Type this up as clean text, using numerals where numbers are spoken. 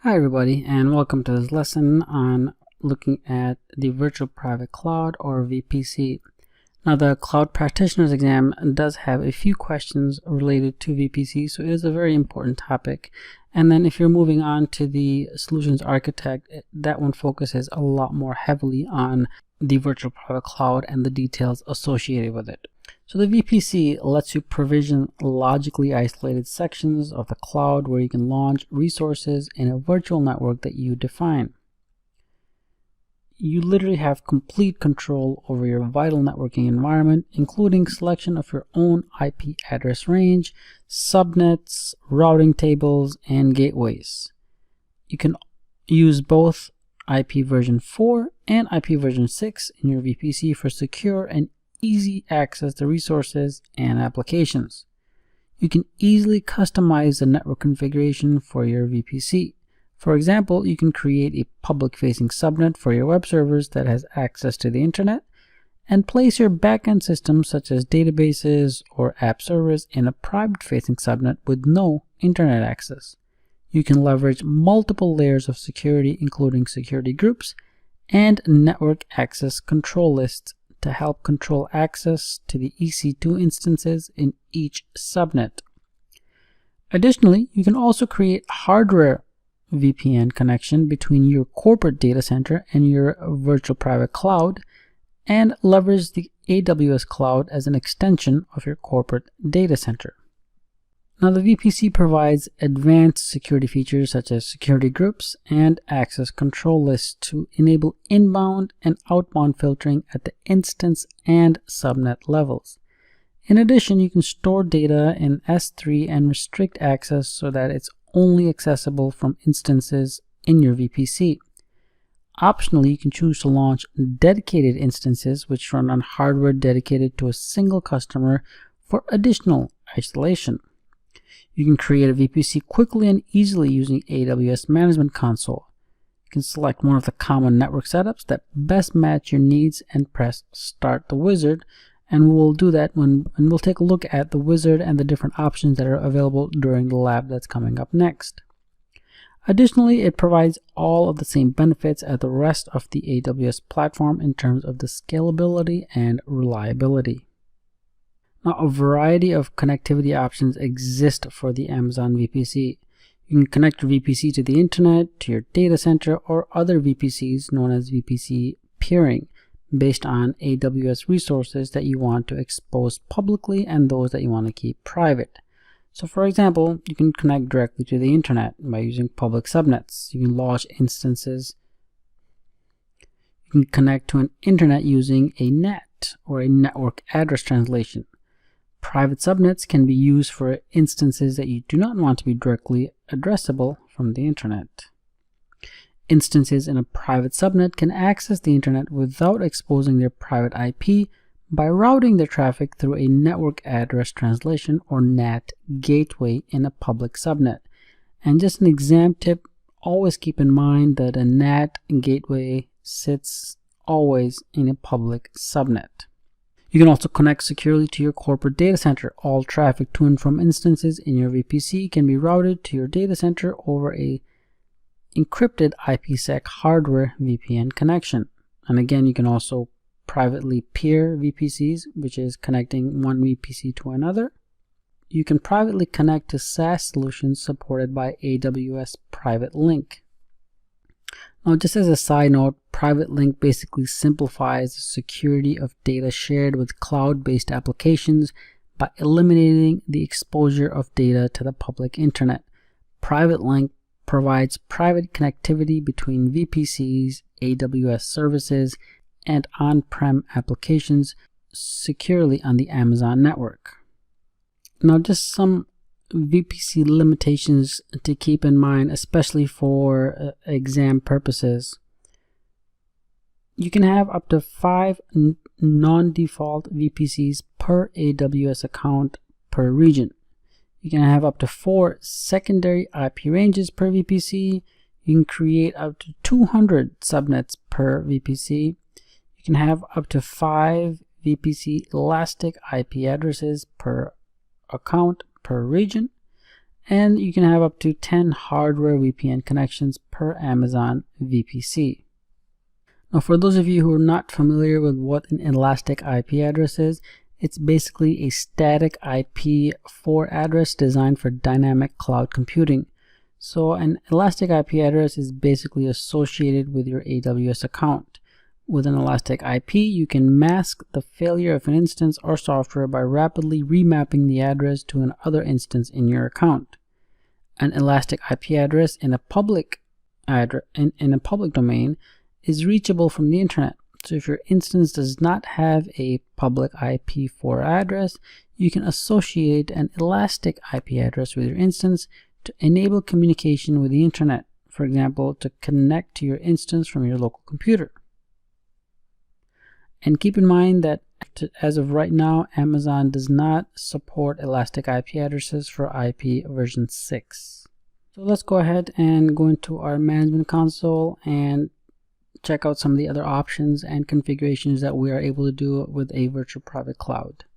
Hi everybody, and welcome to this lesson on looking at the Virtual Private Cloud, or VPC. Now, the Cloud Practitioners exam does have a few questions related to VPC, so it is a very important topic. And then if you're moving on to the Solutions Architect, that one focuses a lot more heavily on the Virtual Private Cloud and the details associated with it. So the VPC lets you provision logically isolated sections of the cloud where you can launch resources in a virtual network that you define. You literally have complete control over your vital networking environment, including selection of your own IP address range, subnets, routing tables, and gateways. You can use both IP version 4 and IP version 6 in your VPC for secure and easy access to resources and applications. You can easily customize the network configuration for your VPC. For example, you can create a public-facing subnet for your web servers that has access to the internet, and place your backend systems such as databases or app servers in a private-facing subnet with no internet access. You can leverage multiple layers of security, including security groups and network access control lists, to help control access to the EC2 instances in each subnet. Additionally, you can also create hardware VPN connection between your corporate data center and your virtual private cloud, and leverage the AWS cloud as an extension of your corporate data center. Now, the VPC provides advanced security features such as security groups and access control lists to enable inbound and outbound filtering at the instance and subnet levels. In addition, you can store data in S3 and restrict access so that it's only accessible from instances in your VPC. Optionally, you can choose to launch dedicated instances which run on hardware dedicated to a single customer for additional isolation. You can create a VPC quickly and easily using AWS Management Console. You can select one of the common network setups that best match your needs and press Start the Wizard, and we'll do that and we'll take a look at the wizard and the different options that are available during the lab that's coming up next. Additionally, it provides all of the same benefits as the rest of the AWS platform in terms of the scalability and reliability. Now, a variety of connectivity options exist for the Amazon VPC. You can connect your VPC to the internet, to your data center, or other VPCs known as VPC peering, based on AWS resources that you want to expose publicly and those that you want to keep private. So for example, you can connect directly to the internet by using public subnets. You can launch instances. You can connect to an internet using a NAT, or a network address translation. Private subnets can be used for instances that you do not want to be directly addressable from the internet. Instances in a private subnet can access the internet without exposing their private IP by routing their traffic through a network address translation, or NAT gateway, in a public subnet. And just an exam tip, always keep in mind that a NAT gateway sits always in a public subnet. You can also connect securely to your corporate data center. All traffic to and from instances in your VPC can be routed to your data center over a encrypted IPsec hardware VPN connection. And again, you can also privately peer VPCs, which is connecting one VPC to another. You can privately connect to SaaS solutions supported by AWS Private Link. Now, just as a side note, Private Link basically simplifies the security of data shared with cloud-based applications by eliminating the exposure of data to the public internet. Private Link provides private connectivity between VPCs, AWS services, and on-prem applications securely on the Amazon network. Now, just some VPC limitations to keep in mind, especially for exam purposes. You can have up to 5 non-default VPCs per AWS account per region. You can have up to 4 secondary IP ranges per VPC. You can create up to 200 subnets per VPC. You can have up to 5 VPC elastic IP addresses per account per region, and you can have up to 10 hardware VPN connections per Amazon VPC. Now, for those of you who are not familiar with what an elastic IP address is, it's basically a static IP4 address designed for dynamic cloud computing. So an elastic IP address is basically associated with your AWS account. With an elastic IP, you can mask the failure of an instance or software by rapidly remapping the address to another instance in your account. An elastic IP address in a public domain is reachable from the internet. So if your instance does not have a public IP4 address, you can associate an elastic IP address with your instance to enable communication with the internet. For example, to connect to your instance from your local computer. And keep in mind that as of right now, Amazon does not support elastic IP addresses for IP version 6. So let's go ahead and go into our management console and check out some of the other options and configurations that we are able to do with a virtual private cloud.